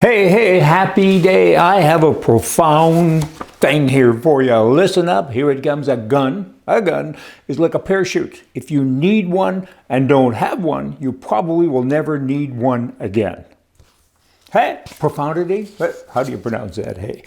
Hey, happy day. I have a profound thing here for you. Listen up. Here it comes. A gun. A gun is like a parachute. If you need one and don't have one, you probably will never need one again. Hey, profundity? How do you pronounce that? Hey.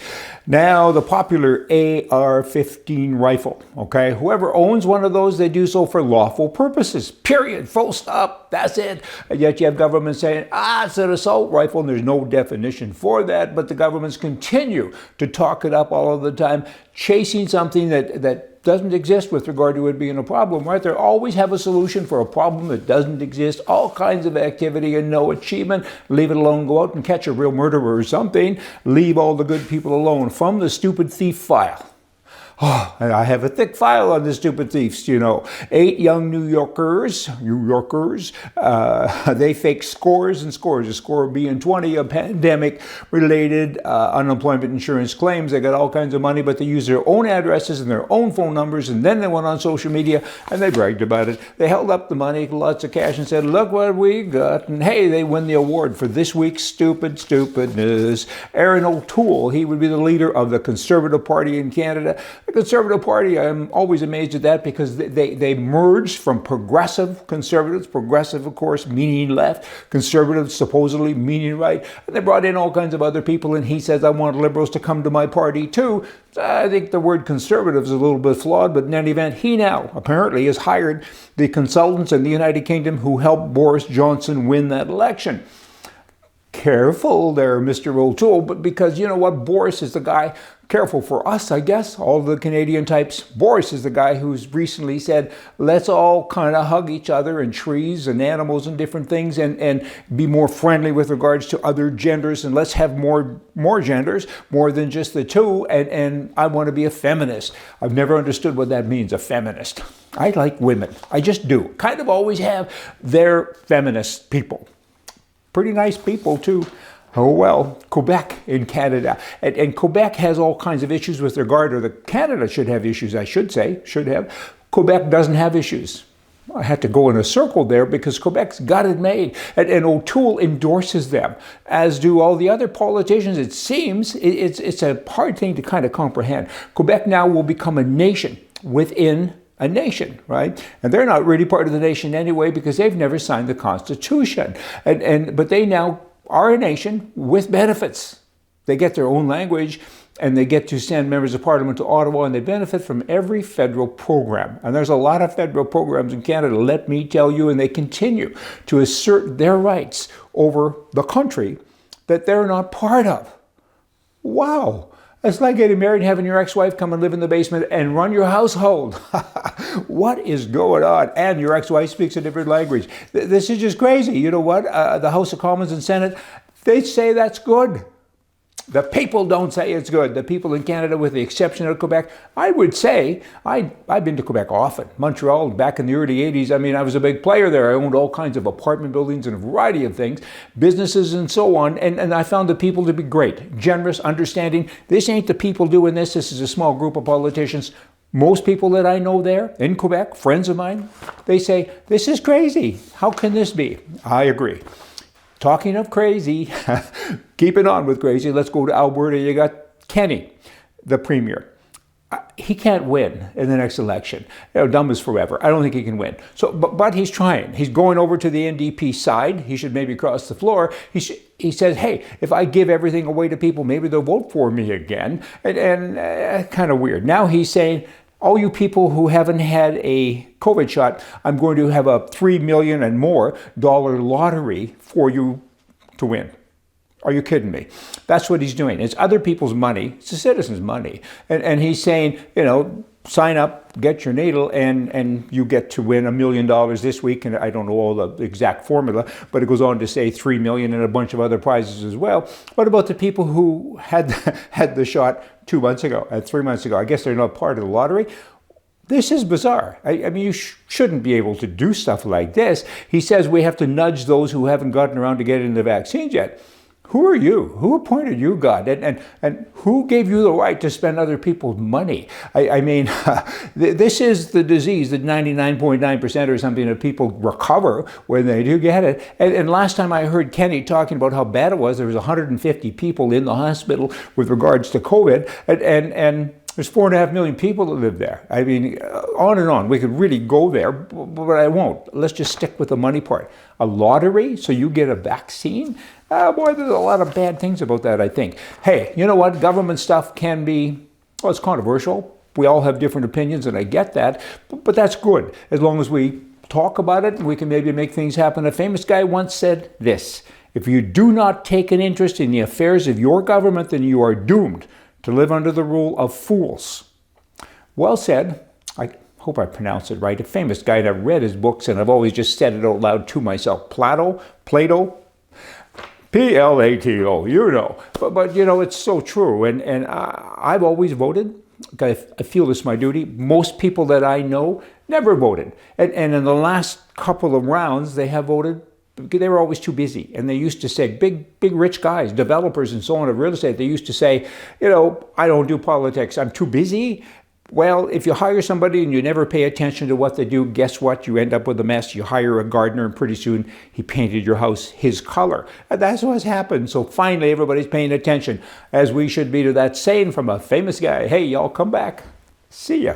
Now, the popular AR-15 rifle, okay? Whoever owns one of those, they do so for lawful purposes. Period. Full stop. That's it. And yet you have governments saying, it's an assault rifle, and there's no definition for that, but the governments continue to talk it up all of the time, chasing something that doesn't exist with regard to it being a problem, right? They always have a solution for a problem that doesn't exist, all kinds of activity and no achievement. Leave it alone, go out and catch a real murderer or something. Leave all the good people alone. From the stupid thief file. And I have a thick file on the stupid thieves, 8 young New Yorkers, they faked scores and scores, a score being 20 of pandemic-related unemployment insurance claims. They got all kinds of money, but they used their own addresses and their own phone numbers, and then they went on social media and they bragged about it. They held up the money, lots of cash, and said, look what we got. And hey, they win the award for this week's stupidness. Erin O'Toole, he would be the leader of the Conservative Party in Canada. The Conservative Party, I'm always amazed at that because they merged from progressive conservatives, progressive, of course, meaning left, conservatives supposedly meaning right, and they brought in all kinds of other people, and he says, I want liberals to come to my party too. I think the word conservative is a little bit flawed, but in any event, he now apparently has hired the consultants in the United Kingdom who helped Boris Johnson win that election. Careful there, Mr. O'Toole, but because you know what, Boris is the guy, careful for us, I guess, all the Canadian types. Boris is the guy who's recently said, let's all kind of hug each other and trees and animals and different things and be more friendly with regards to other genders, and let's have more genders, more than just the two, and I want to be a feminist. I've never understood what that means, a feminist. I like women. I just do. Kind of always have. They're feminist people. Pretty nice people, too. Oh, well, Quebec in Canada. And Quebec has all kinds of issues with regard to Canada should have issues, I should say, should have. Quebec doesn't have issues. I had to go in a circle there because Quebec's got it made. And O'Toole endorses them, as do all the other politicians. It seems it's a hard thing to kind of comprehend. Quebec now will become a nation within a nation, right? And they're not really part of the nation anyway because they've never signed the Constitution. But they now are a nation with benefits. They get their own language and they get to send members of parliament to Ottawa, and they benefit from every federal program. And there's a lot of federal programs in Canada, let me tell you, and they continue to assert their rights over the country that they're not part of. Wow. It's like getting married and having your ex-wife come and live in the basement and run your household. What is going on? And your ex-wife speaks a different language. This is just crazy. You know what? The House of Commons and Senate, they say that's good. The people don't say it's good. The people in Canada, with the exception of Quebec, I would say, I've been to Quebec often. Montreal, back in the early 80s, I was a big player there. I owned all kinds of apartment buildings and a variety of things, businesses and so on. And I found the people to be great, generous, understanding. This ain't the people doing this. This is a small group of politicians. Most people that I know there in Quebec, friends of mine, they say, this is crazy. How can this be? I agree. Talking of crazy, keeping on with crazy, let's go to Alberta. You got Kenny, the premier. He can't win in the next election. Dumb is forever. I don't think he can win. So, but he's trying. He's going over to the NDP side. He should maybe cross the floor. He says, hey, if I give everything away to people, maybe they'll vote for me again. And kind of weird. Now he's saying, all you people who haven't had a COVID shot, I'm going to have a $3 million and more lottery for you to win. Are you kidding me? That's what he's doing. It's other people's money. It's the citizens' money. And he's saying, sign up, get your needle, and you get to win $1 million this week. And I don't know all the exact formula, but it goes on to say $3 million and a bunch of other prizes as well. What about the people who had the shot 2 months ago and 3 months ago? I guess they're not part of the lottery. This is bizarre. You shouldn't be able to do stuff like this. He says we have to nudge those who haven't gotten around to getting the vaccines yet. who are you? Who appointed you, God? And who gave you the right to spend other people's money? I mean, this is the disease that 99.9% or something of people recover when they do get it. And last time I heard Kenny talking about how bad it was, there was 150 people in the hospital with regards to COVID, and there's 4.5 million people that live there. I mean, on and on. We could really go there, but I won't. Let's just stick with the money part. A lottery, so you get a vaccine? Boy, there's a lot of bad things about that, I think. Hey, you know what? Government stuff can be, well, it's controversial. We all have different opinions, and I get that, but that's good, as long as we talk about it and we can maybe make things happen. A famous guy once said this: if you do not take an interest in the affairs of your government, then you are doomed to live under the rule of fools. Well said. I hope I pronounced it right. A famous guy, and I've read his books, and I've always just said it out loud to myself. Plato, P-L-A-T-O, you know. But you know, it's so true. And I've always voted. I feel this is my duty. Most people that I know never voted. And in the last couple of rounds, they have voted. They were always too busy. And they used to say, big rich guys, developers and so on of real estate, they used to say, you know, I don't do politics, I'm too busy. Well, if you hire somebody and you never pay attention to what they do, guess what? You end up with a mess. You hire a gardener and pretty soon he painted your house his color. And that's what's happened. So finally everybody's paying attention, as we should be, to that saying from a famous guy. Hey, y'all come back. See ya.